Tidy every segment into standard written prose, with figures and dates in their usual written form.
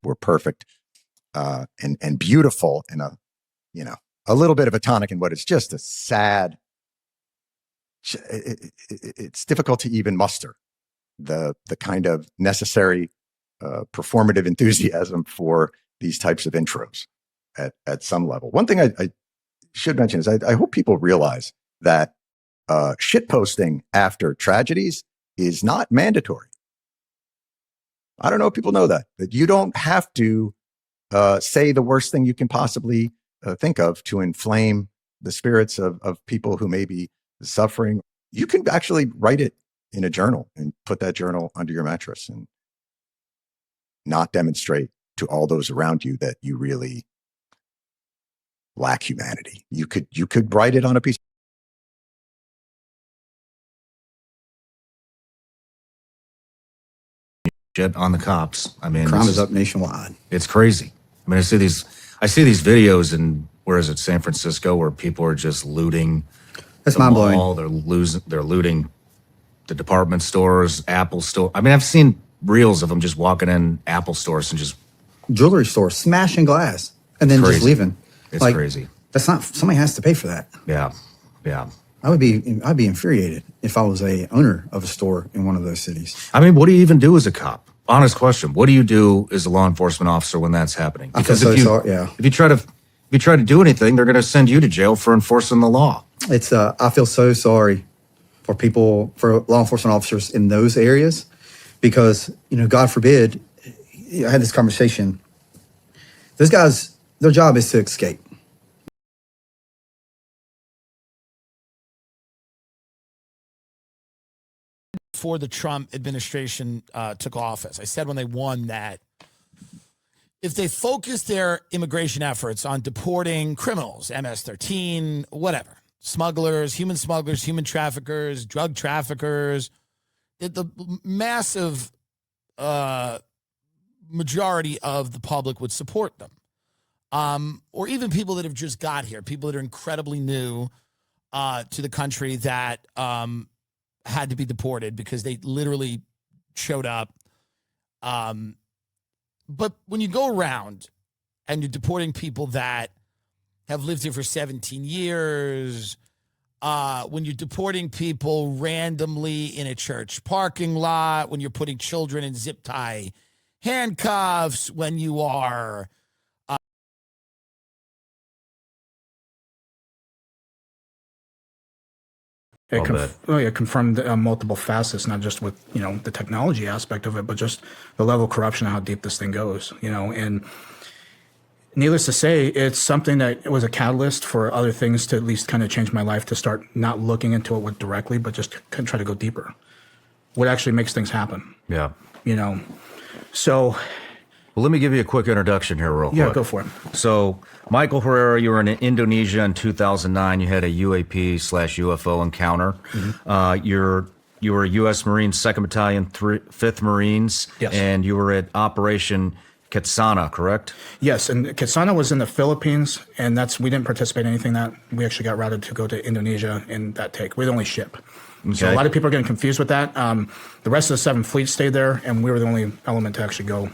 were perfect and beautiful, and a little bit of a tonic in what is just a sad. It's difficult to even muster the kind of necessary performative enthusiasm for these types of intros at some level. One thing I should mention is I hope people realize that shit posting after tragedies is not mandatory. I don't know if people know that you don't have to say the worst thing you can possibly think of to inflame the spirits of people who may be suffering. You can actually write it in a journal and put that journal under your mattress and not demonstrate to all those around you that you really lack humanity. You could write it on a piece. Shit on the cops. I mean, crime is up nationwide. It's crazy. I mean, I see these videos in, where is it, San Francisco, where people are just looting. That's mind blowing. They're looting the department stores, Apple store. I mean, I've seen reels of them just walking in Apple stores and just jewelry stores, smashing glass, and then just leaving. It's crazy. That's not, somebody has to pay for that. Yeah. I'd be infuriated if I was a owner of a store in one of those cities. I mean, what do you even do as a cop? Honest question. What do you do as a law enforcement officer when that's happening? Because if you try to do anything, they're going to send you to jail for enforcing the law. It's I feel so sorry for law enforcement officers in those areas, because, God forbid, I had this conversation. Those guys, their job is to escape. Before the Trump administration took office, I said when they won that if they focused their immigration efforts on deporting criminals, MS-13, whatever, smugglers, human traffickers, drug traffickers, the massive majority of the public would support them. Or even people that have just got here, people that are incredibly new to the country that had to be deported because they literally showed up. But when you go around and you're deporting people that have lived here for 17 years, when you're deporting people randomly in a church parking lot, when you're putting children in zip tie handcuffs, when you are It confirmed multiple facets, not just with the technology aspect of it, but just the level of corruption and how deep this thing goes. And needless to say, it's something that was a catalyst for other things to at least kind of change my life, to start not looking into it directly, but just try to go deeper. What actually makes things happen? Yeah. So. Well, let me give you a quick introduction here real quick. Yeah, go for it. So, Michael Herrera, you were in Indonesia in 2009. You had a UAP/UFO encounter. Mm-hmm. You were a U.S. Marines, 2nd Battalion, 5th Marines. Yes. And you were at Operation Ketsana, correct? Yes, and Ketsana was in the Philippines, and we didn't participate in anything that. We actually got routed to go to Indonesia in that take. We're the only ship. Okay. So a lot of people are getting confused with that. The rest of the 7th Fleet stayed there, and we were the only element to actually go.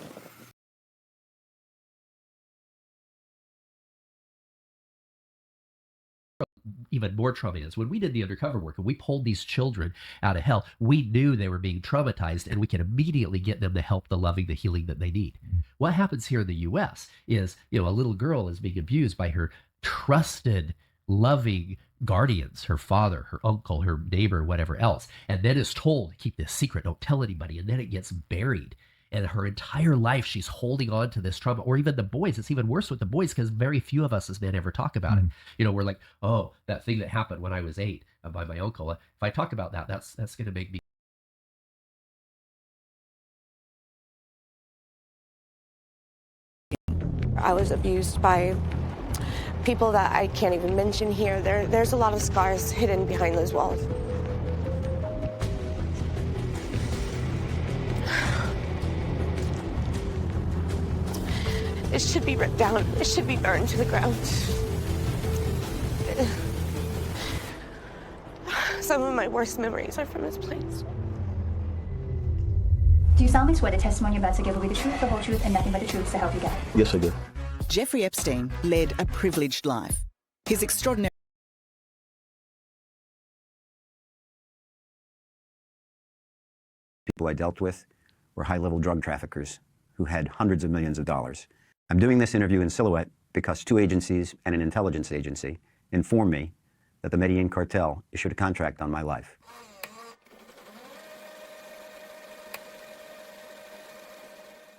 Even more trauma is when we did the undercover work and we pulled these children out of hell, we knew they were being traumatized, and we can immediately get them the help, the loving, the healing that they need. What happens here in the U.S. is, a little girl is being abused by her trusted, loving guardians, her father, her uncle, her neighbor, whatever else, and then is told, keep this secret, don't tell anybody, and then it gets buried. And her entire life, she's holding on to this trauma. Or even the boys. It's even worse with the boys, because very few of us as men ever talk about it. We're like, oh, that thing that happened when I was 8 by my uncle. If I talk about that, that's going to make me. I was abused by people that I can't even mention here. There's a lot of scars hidden behind those walls. It should be ripped down. It should be burned to the ground. Some of my worst memories are from this place. Do you solemnly swear the testimony you're about to give will be the truth, the whole truth, and nothing but the truth to help you God? Yes, I do. Jeffrey Epstein led a privileged life. His extraordinary people I dealt with were high-level drug traffickers who had hundreds of millions of dollars. I'm doing this interview in silhouette because 2 agencies and an intelligence agency informed me that the Medellin cartel issued a contract on my life.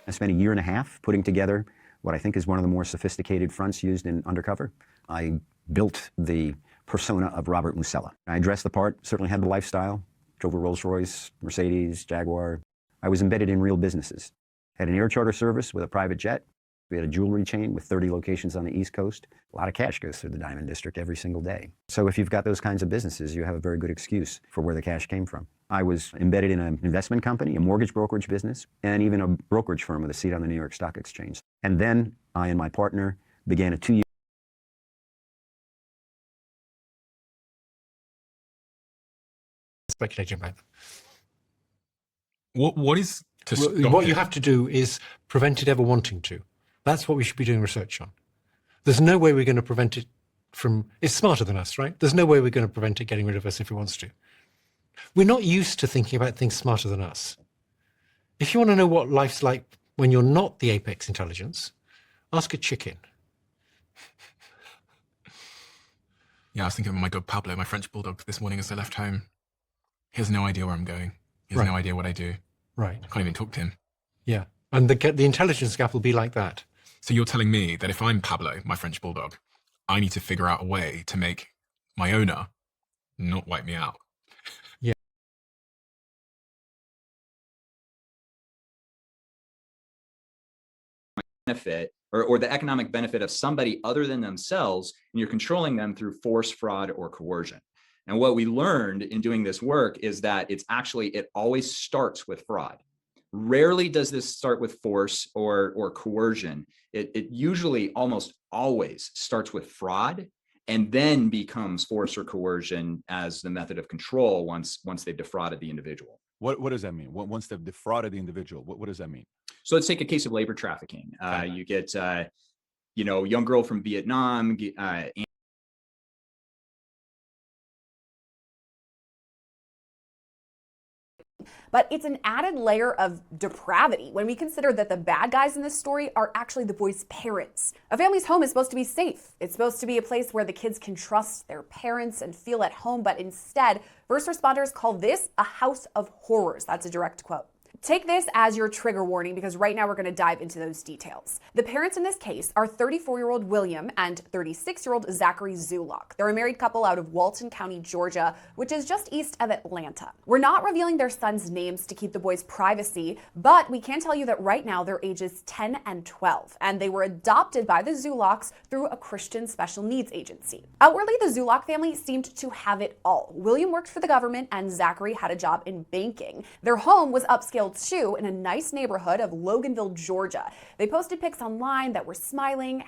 I spent a year and a half putting together what I think is one of the more sophisticated fronts used in undercover. I built the persona of Robert Musella. I dressed the part, certainly had the lifestyle, drove a Rolls-Royce, Mercedes, Jaguar. I was embedded in real businesses. Had an air charter service with a private jet. We had a jewelry chain with 30 locations on the East Coast. A lot of cash goes through the Diamond District every single day. So if you've got those kinds of businesses, you have a very good excuse for where the cash came from. I was embedded in an investment company, a mortgage brokerage business, and even a brokerage firm with a seat on the New York Stock Exchange. And then I and my partner began a 2-year speculating about them. What you have to do is prevent it ever wanting to. That's what we should be doing research on. There's no way we're going to prevent it from, it's smarter than us, right? There's no way we're going to prevent it getting rid of us if it wants to. We're not used to thinking about things smarter than us. If you want to know what life's like when you're not the apex intelligence, ask a chicken. Yeah, I was thinking of my dog Pablo, my French bulldog, this morning as I left home. He has no idea where I'm going. He has no idea what I do. Right. I can't even talk to him. Yeah. And the intelligence gap will be like that. So you're telling me that if I'm Pablo, my French bulldog, I need to figure out a way to make my owner not wipe me out. Yeah. Benefit or the economic benefit of somebody other than themselves, and you're controlling them through force, fraud, or coercion. And what we learned in doing this work is that it always starts with fraud. Rarely does this start with force or coercion. It usually almost always starts with fraud and then becomes force or coercion as the method of control once they've defrauded the individual. What does that mean? Once they've defrauded the individual, what does that mean? So let's take a case of labor trafficking. You get, young girl from Vietnam, But it's an added layer of depravity when we consider that the bad guys in this story are actually the boys' parents. A family's home is supposed to be safe. It's supposed to be a place where the kids can trust their parents and feel at home, but instead, first responders call this a house of horrors. That's a direct quote. Take this as your trigger warning because right now we're going to dive into those details. The parents in this case are 34-year-old William and 36-year-old Zachary Zulock. They're a married couple out of Walton County, Georgia, which is just east of Atlanta. We're not revealing their sons' names to keep the boys' privacy, but we can tell you that right now they're ages 10 and 12, and they were adopted by the Zulocks through a Christian special needs agency. Outwardly, the Zulock family seemed to have it all. William worked for the government and Zachary had a job in banking. Their home was upscale too in a nice neighborhood of Loganville, Georgia. They posted pics online that were smiling,